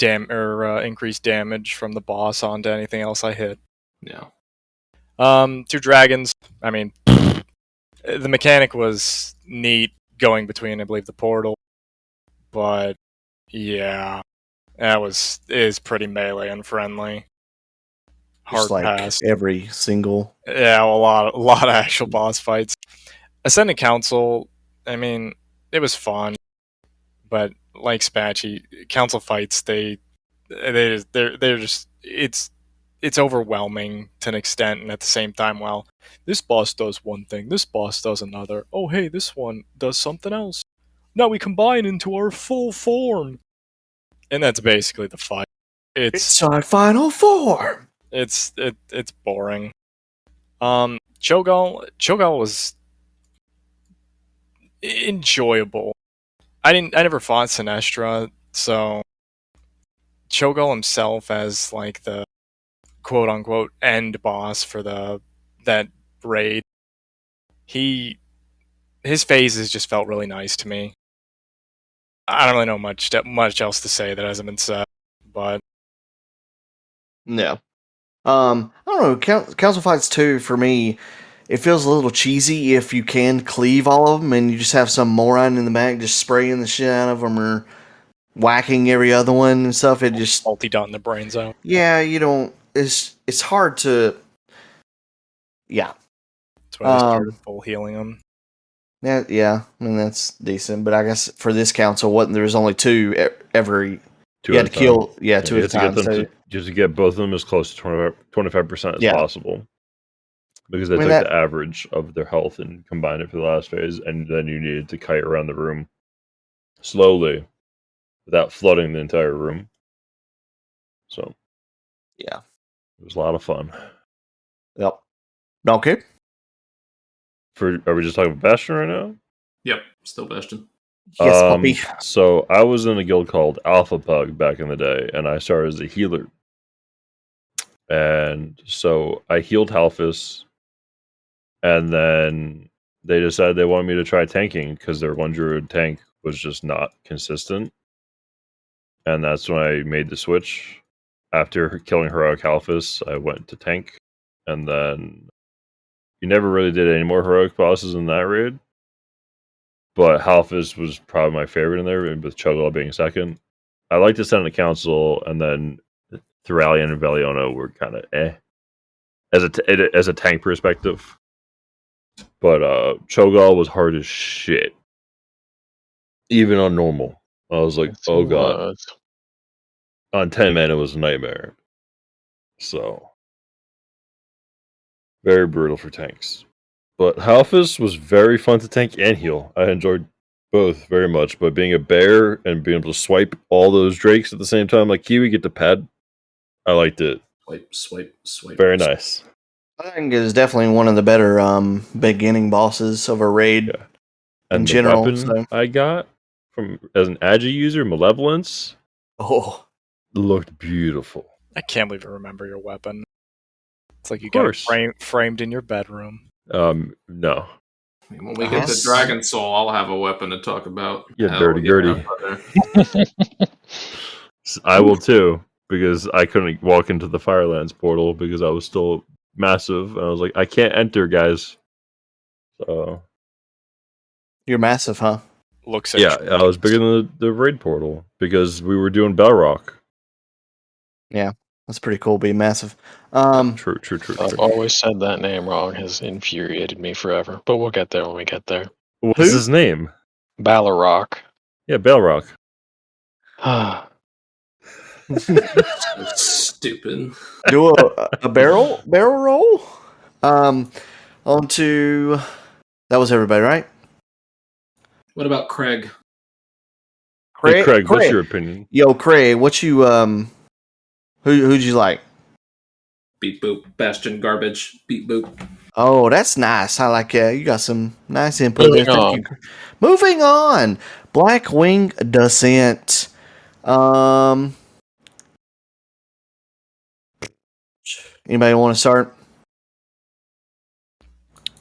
S2: increased damage from the boss onto anything else I hit.
S3: Yeah.
S2: 2 dragons. I mean, the mechanic was neat going between, I believe, the portal, but yeah, is pretty melee unfriendly. Hard
S1: Just like
S2: pass.
S1: every single.
S2: Yeah, a lot of actual boss fights. Ascendant Council. I mean, it was fun, but like Spatchy, council fights they're just it's overwhelming to an extent, and at the same time, well, this boss does one thing, this boss does another. Oh hey, this one does something else. Now we combine into our full form, and that's basically the fight.
S1: It's our final form.
S2: It's boring. Cho'Gall was enjoyable. I never fought Sinestra, so Cho'Gall himself as like the quote unquote end boss for that raid. His phases just felt really nice to me. I don't really know much else to say that hasn't been said, but
S1: No. I don't know. Council Fights 2 for me, it feels a little cheesy if you can cleave all of them and you just have some moron in the back just spraying the shit out of them or whacking every other one and stuff. It just
S2: multi-dotting the brains out.
S1: Yeah, you don't. It's hard to. Yeah.
S2: That's why I started full healing them.
S1: Yeah, I mean that's decent, but I guess for this council, there was only 2 every.
S4: Two
S1: you had to kill, 2
S4: you
S1: at a time.
S4: Just to get both of them as close to 25% as possible. Because they took the average of their health and combined it for the last phase, and then you needed to kite around the room slowly without flooding the entire room. So,
S1: yeah.
S4: It was a lot of fun.
S1: Yep. Okay.
S4: Are we just talking about Bastion right now?
S3: Yep, still Bastion.
S1: Yes, puppy.
S4: So I was in a guild called Alpha Pug back in the day, and I started as a healer. And so I healed Halphus, and then they decided they wanted me to try tanking because their 1 druid tank was just not consistent. And that's when I made the switch. After killing Heroic Halphus, I went to tank, and then you never really did any more heroic bosses in that raid. But Halphus was probably my favorite in there, with Cho'Gall being second. I liked to send a council, and then Thuralion and Veliona were kind of as a tank perspective. But Cho'Gall was hard as shit, even on normal. I was like, oh god. on 10 man, it was a nightmare. So, very brutal for tanks. But Halfus was very fun to tank and heal. I enjoyed both very much. But being a bear and being able to swipe all those drakes at the same time, like Kiwi, get the pad, I liked it.
S3: Swipe.
S4: Very nice.
S1: I think it is definitely one of the better beginning bosses of a raid
S4: Yeah. And
S1: in
S4: the
S1: general.
S4: weapon
S1: So.
S4: I got from as an Agi user, Malevolence,
S1: Oh,
S4: looked beautiful.
S2: I can't believe I remember your weapon. It's like you
S4: Of
S2: got
S4: course.
S2: it framed in your bedroom.
S4: No.
S3: When we get to
S1: Yes.
S3: Dragon Soul, I'll have a weapon to talk about.
S4: Yeah,
S3: Hell
S4: dirty Gertie. I will too, because I couldn't walk into the Firelands portal because I was still massive, and I was like, I can't enter, guys. So
S1: you're massive, huh?
S2: Looks
S4: yeah, I was bigger than the raid portal because we were doing Belrock.
S1: Yeah, that's pretty cool. Being massive.
S4: True.
S5: I've always said that name wrong. Has infuriated me forever. But we'll get there when we get there.
S4: What's
S1: Who?
S4: his name?
S5: Balrog.
S4: Yeah, Belrock.
S3: Stupid.
S1: Do a barrel roll. On to that was everybody, right?
S3: What about Craig?
S4: Hey, Craig, what's your opinion?
S1: Yo, Craig, what you who'd you like?
S3: Beat boop. Bastion garbage. Beat boop.
S1: Oh, that's nice. I like you got some nice input
S5: Moving
S1: there. Thank you. Moving on. Blackwing Descent. Anybody want to start?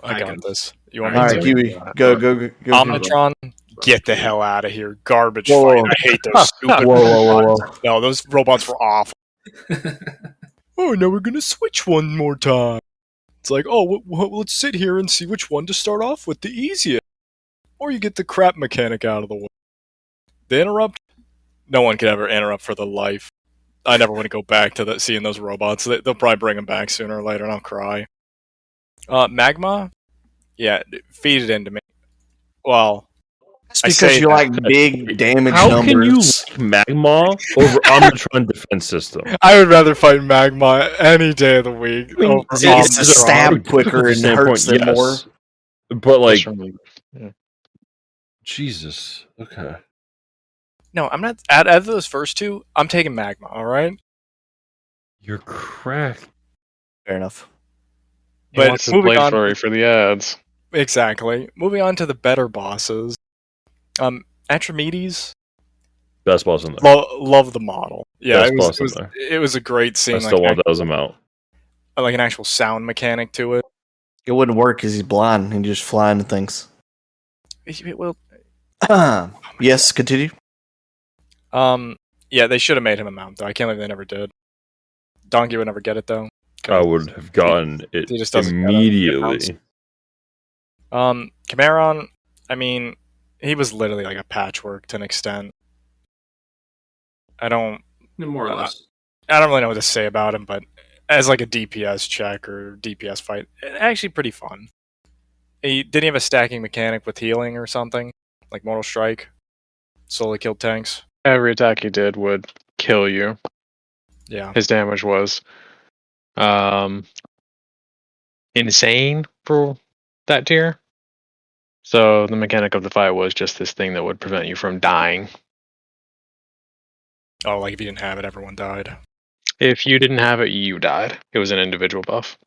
S2: I got this. You want
S1: All
S2: me
S1: right,
S2: to?
S1: Kiwi, go.
S2: Omnitron, get the hell out of here. Garbage
S1: Whoa,
S2: fight.
S1: whoa.
S2: I hate those stupid
S1: Whoa.
S2: robots. No, those robots were awful. Oh, now we're going to switch one more time. It's like, oh, let's sit here and see which one to start off with, the easiest. Or you get the crap mechanic out of the way. The interrupt? No one could ever interrupt for the life. I never want to go back to seeing those robots. They'll probably bring them back sooner or later, and I'll cry. Magma? Yeah, feed it into me. Well,
S1: That's
S2: I
S1: because
S2: say
S1: you
S2: that.
S1: like big damage
S4: How
S1: numbers.
S4: can you like Magma over Omnitron defense system?
S2: I would rather fight Magma any day of the week.
S4: I mean,
S2: over
S1: It gets to
S2: Omnitron.
S1: stab quicker and hurts them more.
S4: But like,
S5: Yeah.
S4: Jesus. Okay.
S2: No, I'm not. Out of those first two, I'm taking Magma, alright?
S4: You're cracked.
S1: Fair enough.
S5: He
S2: But
S5: wants his
S2: moving
S5: blade
S2: on-
S5: flurry for the ads.
S2: Exactly. Moving on to the better bosses. Atramedes,
S4: Best boss in there.
S2: love the model. Yeah,
S4: Best
S2: it
S4: boss in
S2: was,
S4: there.
S2: it was a great scene.
S4: I still want that as a mount.
S2: Like an actual sound mechanic to it.
S1: It wouldn't work because he's blind and just fly into things.
S2: Well,
S1: Yes, continue.
S2: yeah, they should have made him a mount though. I can't believe they never did. Donkey would never get it though.
S4: I would have gotten it
S2: He just doesn't get it.
S4: immediately.
S2: Cameron, I mean, he was literally like a patchwork to an extent.
S3: More or less.
S2: I don't really know what to say about him, but as like a DPS check or DPS fight, actually pretty fun. Didn't he have a stacking mechanic with healing or something? Like Mortal Strike? Slowly killed tanks?
S5: Every attack he did would kill you.
S2: Yeah.
S5: His damage was insane for that tier. So the mechanic of the fight was just this thing that would prevent you from dying.
S2: Oh, like if you didn't have it, everyone died.
S5: If you didn't have it, you died. It was an individual buff.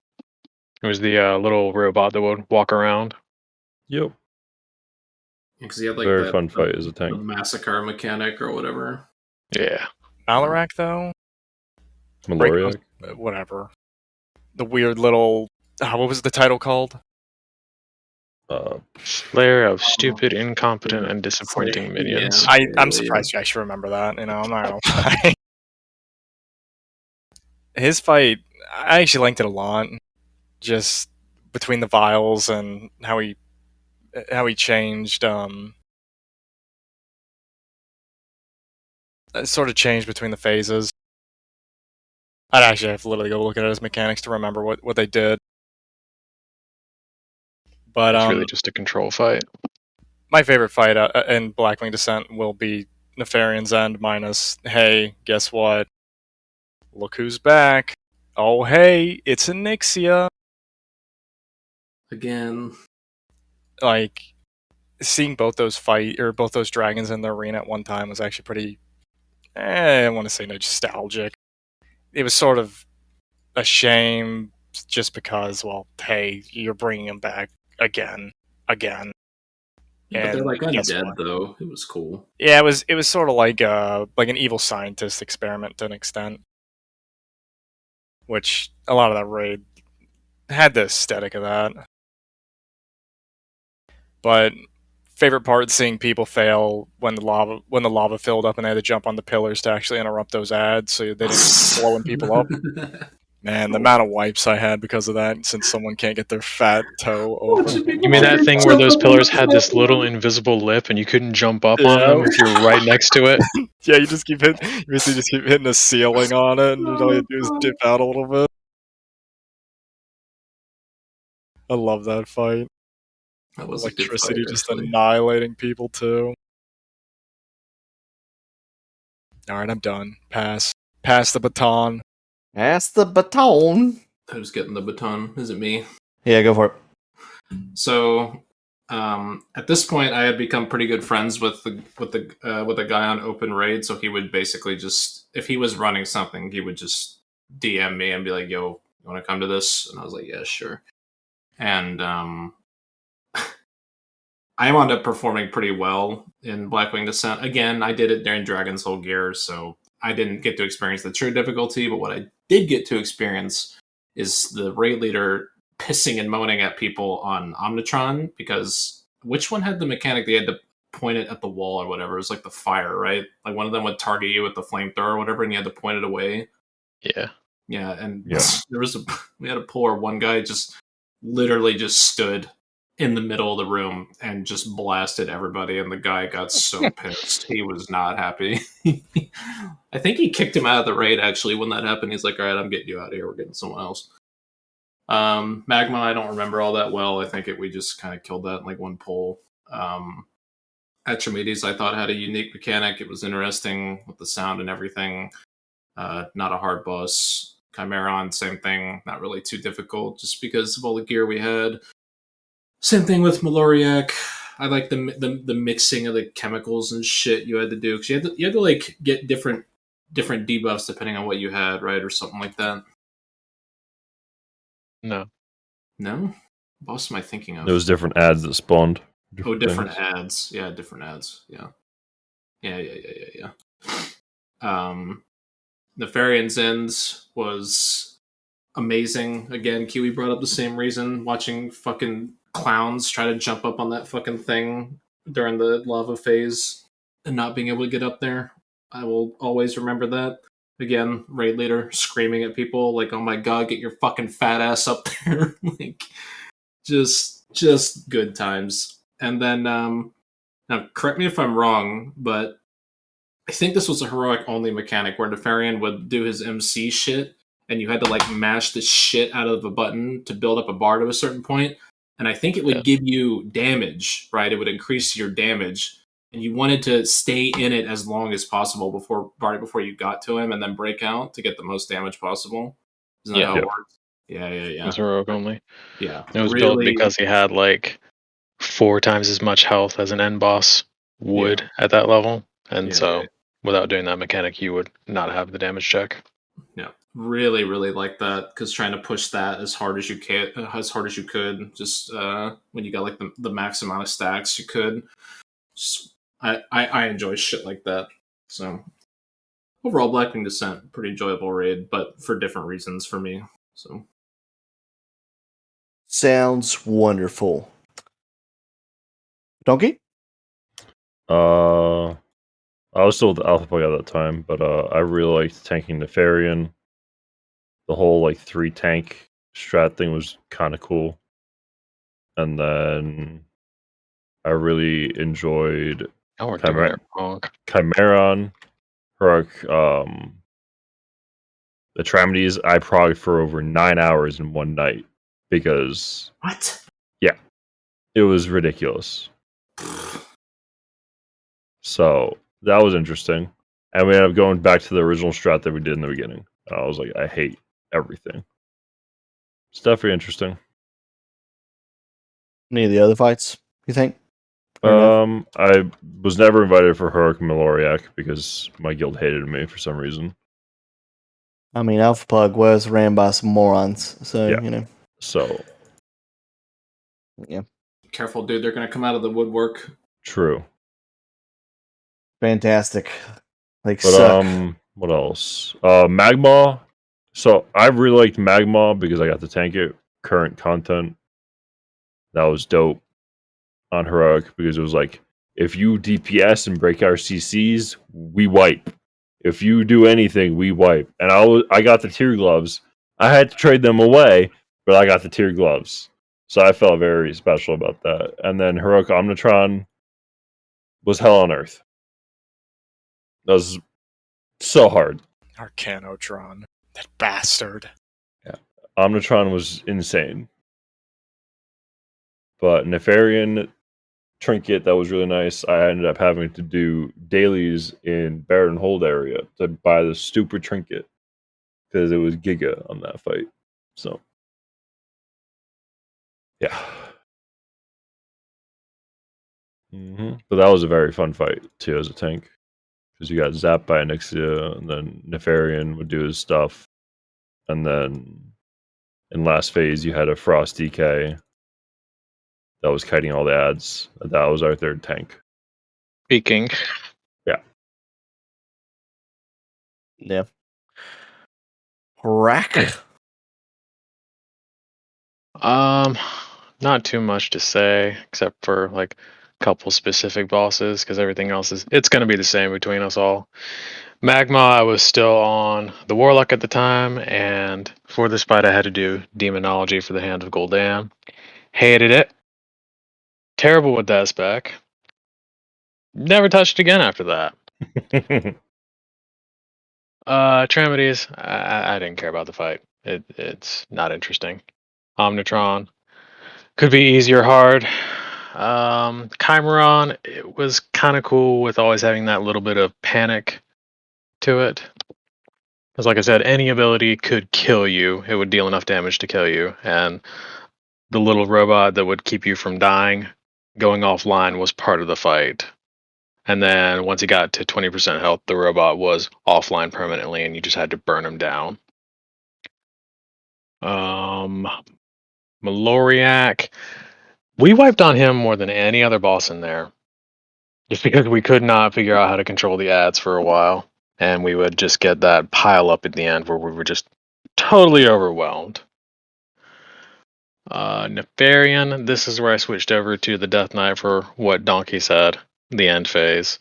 S5: It was the little robot that would walk around.
S4: Yep.
S3: Because he had like
S4: Very
S3: that,
S4: fun fight as a
S3: the
S4: tank.
S3: massacre mechanic or whatever.
S5: Yeah.
S2: Malarak, though?
S4: Maloriak.
S2: Whatever. The weird little... what was the title called?
S5: Slayer of stupid, incompetent, and disappointing
S3: Slayer,
S5: minions.
S3: yeah.
S2: I'm surprised you actually remember that. You know, I'm not gonna lie. His fight, I actually liked it a lot. Just between the vials and how he changed. Sort of changed between the phases. I'd actually have to literally go look at his mechanics to remember what they did. But
S5: It's really just a control fight.
S2: my favorite fight in Blackwing Descent will be Nefarian's End minus, hey, guess what? Look who's back. Oh, hey, it's Onyxia.
S3: Again.
S2: Like, seeing both those dragons in the arena at one time was actually pretty, I want to say nostalgic. It was sort of a shame just because, well, hey, you're bringing them back again.
S3: But they're
S2: And
S3: like
S2: guess
S3: undead,
S2: what?
S3: though. It was cool.
S2: Yeah, it was sort of like an evil scientist experiment to an extent, which a lot of that raid had the aesthetic of that. But favorite part, seeing people fail when the lava filled up and they had to jump on the pillars to actually interrupt those ads so they didn't keep blowing people up. Man, the amount of wipes I had because of that, since someone can't get their fat toe over.
S5: You mean that thing where those pillars had this little invisible lip and you couldn't jump up on them if you're right next to it?
S2: Yeah, you basically just keep hitting the ceiling on it, and all you do is dip out a little bit. I love that fight.
S3: That was
S2: Electricity
S3: a good fight,
S2: just
S3: actually.
S2: annihilating people too. Alright, I'm done. Pass the baton.
S1: Pass the baton.
S3: Who's getting the baton? Is it me?
S1: Yeah, go for it.
S3: So, at this point, I had become pretty good friends with the guy on Open Raid. So he would basically just, if he was running something, he would just DM me and be like, "Yo, you want to come to this?" And I was like, "Yeah, sure." And I wound up performing pretty well in Blackwing Descent. Again, I did it during Dragon's Soul Gear, so I didn't get to experience the true difficulty. But what I did get to experience is the raid leader pissing and moaning at people on Omnitron, because which one had the mechanic they had to point it at the wall or whatever? It was like the fire, right? Like one of them would target you with the flamethrower or whatever, and you had to point it away.
S5: Yeah.
S3: Yeah, and
S4: Yeah.
S3: we had a pull where one guy just literally just stood in the middle of the room and just blasted everybody, and the guy got so pissed. He was not happy. I think he kicked him out of the raid actually when that happened. He's like, "All right, I'm getting you out of here. We're getting someone else." Magma, I don't remember all that well. I think we just kind of killed that in like one pull. Atramides, I thought, had a unique mechanic. It was interesting with the sound and everything. Not a hard boss. Chimeron, same thing. Not really too difficult, just because of all the gear we had. Same thing with Maloriak. I like the mixing of the chemicals and shit you had to do, because you had to like get different debuffs depending on what you had, right, or something like that.
S5: No.
S3: No, what else am I thinking of?
S4: There was different ads that spawned.
S3: Different
S4: things.
S3: ads. Yeah, different ads. Yeah. Nefarian's Ends was amazing. Again, Kiwi brought up the same reason. Watching fucking clowns try to jump up on that fucking thing during the lava phase and not being able to get up there. I will always remember that. Again, raid leader screaming at people like, "Oh my god, get your fucking fat ass up there!" Like, just good times. And then, now correct me if I'm wrong, but I think this was a heroic only mechanic where Nefarian would do his MC shit, and you had to like mash the shit out of a button to build up a bar to a certain point. And I think it would give you damage, right? It would increase your damage, and you wanted to stay in it as long as possible before you got to him, and then break out to get the most damage possible. Isn't that how it works? Yeah.
S5: It was heroic only.
S3: Yeah.
S5: It was built because he had like 4 times as much health as an end boss would at that level. And without doing that mechanic, you would not have the damage check.
S3: Yeah, really, really like that, because trying to push that as hard as you could, just when you got like the max amount of stacks you could. I enjoy shit like that. So overall, Blackwing Descent, pretty enjoyable raid, but for different reasons for me. So
S1: sounds wonderful. Donkey?
S4: I was still the alpha player at that time, but I really liked tanking Nefarian. The whole like 3 tank strat thing was kind of cool. And then I really enjoyed
S5: Chimeron,
S4: Heroic, the Tramides. I progged for over 9 hours in one night because
S3: what?
S4: Yeah, it was ridiculous. So that was interesting. And we ended up going back to the original strat that we did in the beginning. And I was like, I hate everything. It's definitely interesting.
S1: Any of the other fights, you think?
S4: I was never invited for Heroic Maloriak because my guild hated me for some reason.
S1: I mean, Alpha Pug was ran by some morons, so,
S4: Yeah.
S1: you know.
S4: So,
S1: yeah.
S3: Careful, dude. They're going to come out of the woodwork.
S4: True.
S1: Fantastic. Like,
S4: But,
S1: suck.
S4: what else? Magma. So, I really liked Magma because I got to tank it. Current content. That was dope on Heroic because it was like, if you DPS and break our CCs, we wipe. If you do anything, we wipe. And I got the tier gloves. I had to trade them away, but I got the tier gloves. So I felt very special about that. And then Heroic Omnitron was hell on earth. That was so hard.
S2: Arcanotron. That bastard.
S4: Yeah. Omnitron was insane. But Nefarian trinket, that was really nice. I ended up having to do dailies in Baron Hold area to buy the stupid trinket because it was Giga on that fight. So, yeah. But that was a very fun fight too as a tank because you got zapped by Anixia, and then Nefarian would do his stuff, and then in last phase you had a Frost DK that was kiting all the ads. That was our third tank.
S5: Speaking.
S1: Yeah. Rack.
S5: Not too much to say except for like a couple specific bosses because everything else it's going to be the same between us all. Magma, I was still on the Warlock at the time, and for this fight I had to do Demonology for the Hand of Gul'dan. Hated it. Terrible with that spec. Never touched again after that. Tramides, I didn't care about the fight. It's not interesting. Omnitron could be easy or hard. Chimeron, it was kind of cool with always having that little bit of panic to it. Because like I said, any ability could kill you. It would deal enough damage to kill you. And the little robot that would keep you from dying, going offline, was part of the fight. And then once he got to 20% health, the robot was offline permanently, and you just had to burn him down. Maloriak, we wiped on him more than any other boss in there. Just because we could not figure out how to control the ads for a while. And we would just get that pile up at the end where we were just totally overwhelmed. Nefarian, this is where I switched over to the Death Knight for what Donkey said, the end phase.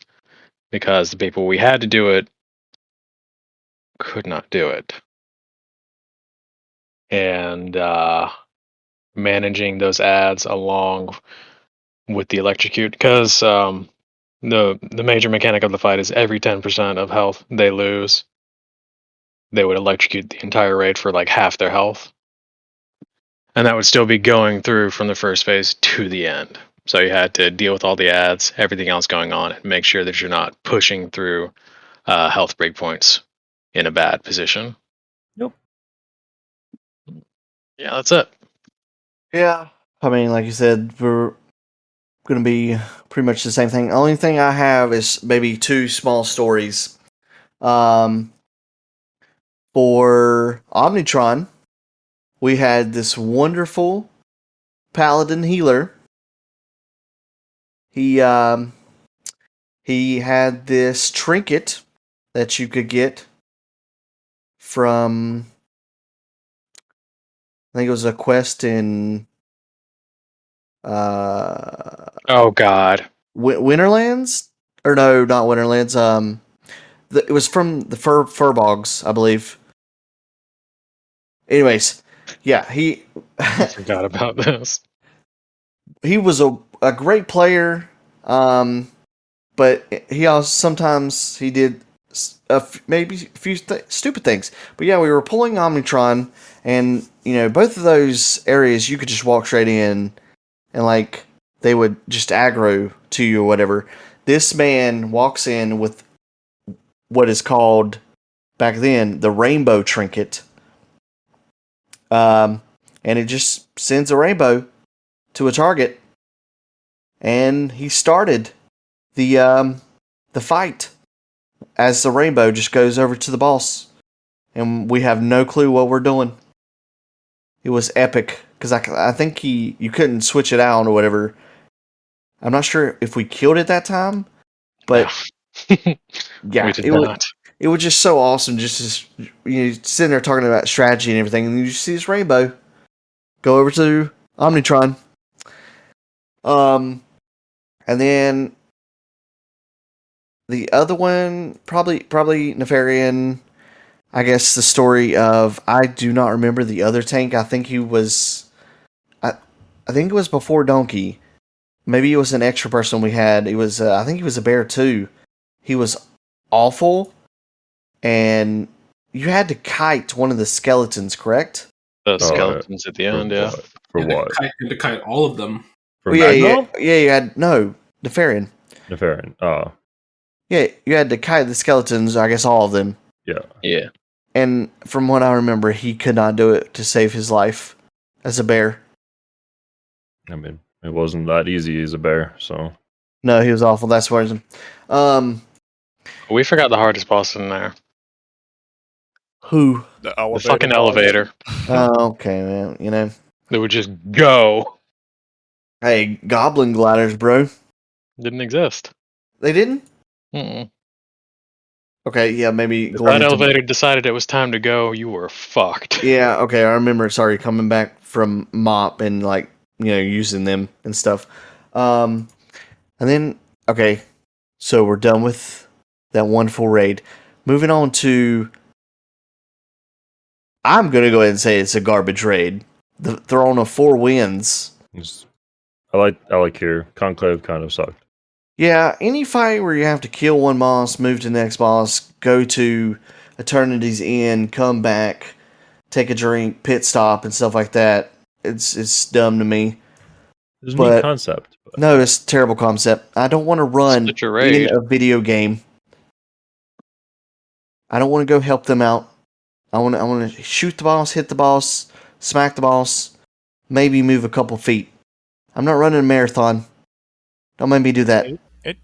S5: Because the people we had to do it could not do it. And managing those ads along with the electrocute, because the major mechanic of the fight is every 10% of health they lose, they would electrocute the entire raid for like half their health. And that would still be going through from the first phase to the end. So you had to deal with all the ads, everything else going on, and make sure that you're not pushing through health breakpoints in a bad position.
S4: Nope.
S5: Yeah, that's it.
S1: Yeah. I mean, like you said, we're going to be pretty much the same thing. Only thing I have is maybe two small stories. For Omnitron, we had this wonderful paladin healer. He had this trinket that you could get from, I think it was a quest in
S5: Oh God.
S1: Winterlands? Or no, not Winterlands. It was from the Furbogs, I believe. Anyways, yeah,
S5: I forgot about this.
S1: he was a great player, but he also sometimes he did maybe a few stupid things. But yeah, we were pulling Omnitron, and both of those areas you could just walk straight in, and like they would just aggro to you or whatever. This man walks in with what is called back then the rainbow trinket, and it just sends a rainbow to a target, and he started the fight as the rainbow just goes over to the boss, and we have no clue what we're doing. It was epic because I think you couldn't switch it out or whatever. I'm not sure if we killed it that time, but yeah,
S5: we did not.
S1: It was just so awesome. Just sitting there talking about strategy and everything, and you see this rainbow go over to Omnitron. And then the other one, probably Nefarian. I guess the story of I do not remember the other tank. I think he was, I think it was before Donkey. Maybe it was an extra person we had. It was I think he was a bear too. He was awful, and you had to kite one of the skeletons, correct?
S5: The skeletons at the end, yeah.
S4: For
S3: You had
S4: what?
S3: to kite all of them.
S4: For
S1: yeah,
S4: Magno?
S1: yeah, you had no Nefarian.
S4: Nefarian. Oh,
S1: Yeah, you had to kite the skeletons. I guess all of them.
S4: yeah.
S5: Yeah.
S1: And from what I remember, he could not do it to save his life as a bear.
S4: I mean, it wasn't that easy as a bear, so.
S1: No, he was awful. That's what.
S5: We forgot the hardest boss in there.
S1: Who?
S2: The
S5: The fucking elevator.
S1: Oh, okay, man. You know,
S5: That would just go.
S1: hey, goblin gliders, bro.
S5: Didn't exist.
S1: They didn't.
S5: Mm-mm.
S1: Okay, yeah, maybe
S5: If
S1: going
S5: that
S1: into-
S5: elevator decided it was time to go, you were fucked.
S1: Yeah, okay, I remember. Sorry, coming back from Mop and like using them and stuff. And then okay, so we're done with that wonderful raid. Moving on to, I'm gonna go ahead and say it's a garbage raid. The Throne of Four Winds.
S4: I like here. Conclave kind of sucked.
S1: Yeah, any fight where you have to kill one boss, move to the next boss, go to Eternity's End, come back, take a drink, pit stop, and stuff like that. It's dumb to me.
S4: It's a
S1: But-
S4: neat concept. But
S1: No, it's a terrible concept. I don't want to run
S5: Split your raid.
S1: in a video game. I don't want to go help them out. I want to shoot the boss, hit the boss, smack the boss, maybe move a couple feet. I'm not running a marathon. Don't make me do that.
S2: It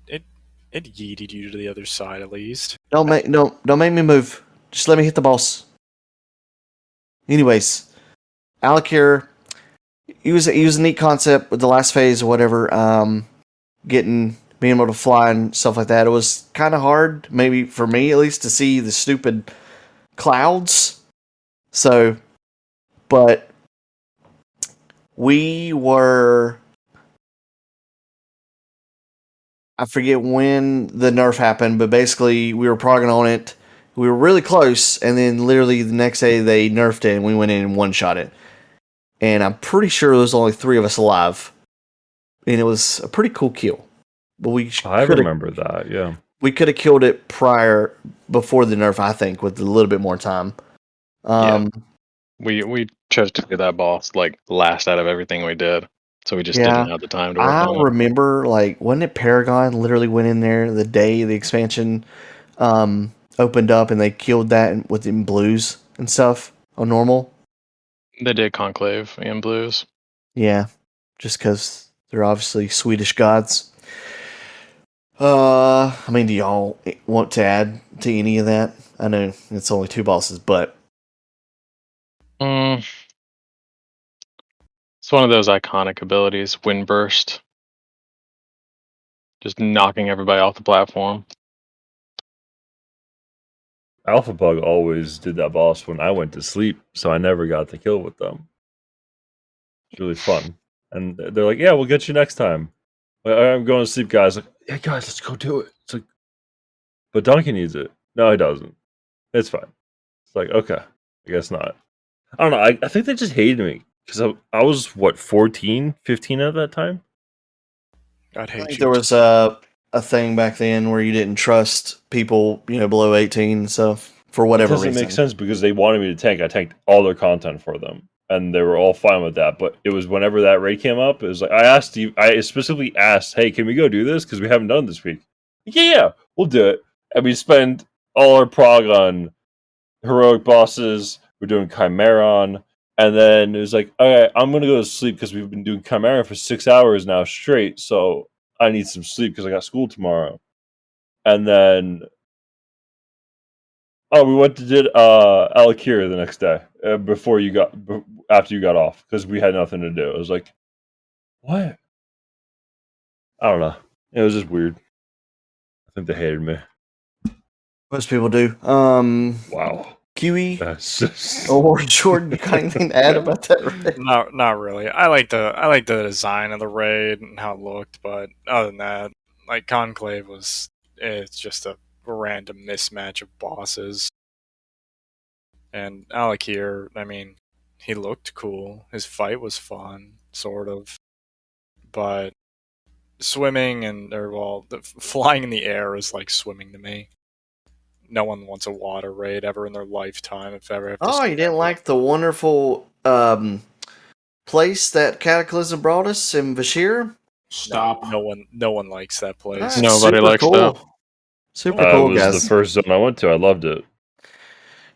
S2: yeeted you to the other side at least.
S1: Don't make me move. Just let me hit the boss. Anyways, Alakir, he was a neat concept with the last phase or whatever. Being able to fly and stuff like that. It was kind of hard, maybe for me at least, to see the stupid clouds. So, but we were. I forget when the nerf happened, but basically we were progging on it. We were really close, and then literally the next day they nerfed it, and we went in and one-shot it. And I'm pretty sure there was only 3 of us alive, and it was a pretty cool kill. But
S4: I remember that, yeah.
S1: we could have killed it before the nerf, I think, with a little bit more time.
S5: We chose to do that boss like last out of everything we did, so we just
S1: Yeah.
S5: didn't have the time to work
S1: I
S5: on it.
S1: remember, like, wasn't it Paragon literally went in there the day the expansion opened up and they killed that with in blues and stuff on normal?
S5: They did Conclave and Blues.
S1: Yeah, just because they're obviously Swedish gods. I mean, do y'all want to add to any of that? I know it's only 2 bosses, but
S5: It's one of those iconic abilities, Windburst. Just knocking everybody off the platform.
S4: Alpha Bug always did that boss when I went to sleep, so I never got to kill with them. It's really fun. And they're like, yeah, we'll get you next time. I'm going to sleep, guys. Like, yeah, guys, let's go do it. It's like, but Donkey needs it. No, he doesn't. It's fine. It's like, okay, I guess not. I don't know. I think they just hated me because I was, 14, 15 at that time?
S2: I'd
S1: I
S2: hate
S1: think
S2: you.
S1: there was a thing back then where you didn't trust people, below 18 and stuff for
S4: It
S1: whatever
S4: doesn't
S1: reason.
S4: make sense because they wanted me to tank. I tanked all their content for them, and they were all fine with that. But it was whenever that raid came up, it was like I specifically asked, "Hey, can we go do this? Because we haven't done it this week." Yeah, we'll do it. And we spend all our prog on heroic bosses. We're doing Chimeron. And then it was like, okay, I'm going to go to sleep because we've been doing Chimera for 6 hours now straight. So I need some sleep because I got school tomorrow. And then, we went to did Alakira the next day after you got off because we had nothing to do. It was like, what? I don't know. It was just weird. I think they hated me.
S1: Most people do.
S4: Wow.
S1: Kiwi
S4: That's just...
S1: or Jordan, you got anything to add about that? Right?
S2: Not really. I like the design of the raid and how it looked, but other than that, like Conclave it's just a random mismatch of bosses. And Alakir, I mean, he looked cool. His fight was fun, sort of, but swimming flying in the air is like swimming to me. No one wants a water raid ever in their lifetime. If ever have to
S1: Oh, you didn't like the wonderful place that Cataclysm brought us in Vashir?
S3: Stop.
S2: No one likes that place.
S1: That's
S5: Nobody
S1: super
S5: likes
S1: cool.
S5: that.
S1: Super
S4: It
S1: cool,
S4: was
S1: guys.
S4: the first zone I went to. I loved it.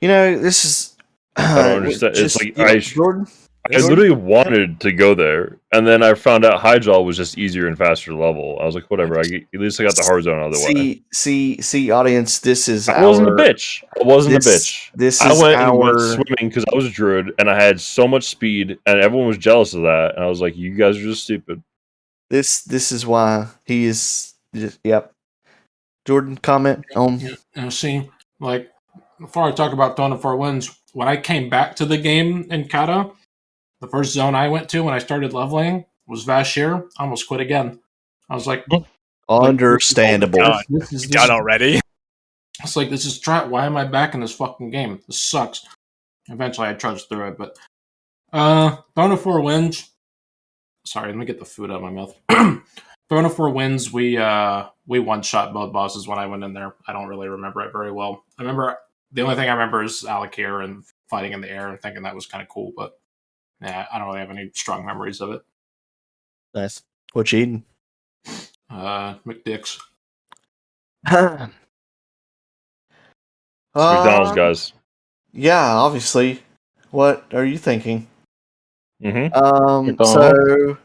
S1: You know, this is.
S4: I don't understand. It's like
S1: Jordan.
S4: I literally wanted to go there, and then I found out Hydraw was just easier and faster level. I was like, whatever. At least I got the hard zone out of the way.
S1: See, audience. This is
S4: I wasn't a bitch. I wasn't a bitch.
S1: This
S4: I
S1: is
S4: went swimming because I was a druid, and I had so much speed, and everyone was jealous of that. And I was like, you guys are just stupid.
S1: This is why he is. Yep. Jordan, comment on.
S3: And see, like, before I talk about Dawn of Four Winds, when I came back to the game in Kata, the first zone I went to when I started leveling was Vashir. I almost quit again. I was like,
S1: Understandable.
S3: this is
S2: Done already.
S3: It's like, this is try. Why am I back in this fucking game? This sucks. Eventually, I trudged through it, but Dawn of Four Winds. Sorry, let me get the food out of my mouth. Dawn of Four Winds. We one shot both bosses when I went in there. I don't really remember it very well. I remember the only thing I remember is Alakir and fighting in the air and thinking that was kind of cool, but yeah, I don't really have any strong memories of it.
S1: Nice. What you eating?
S3: McDick's.
S4: It's McDonald's, guys.
S1: Yeah, obviously. What are you thinking?
S4: Mm-hmm.
S1: So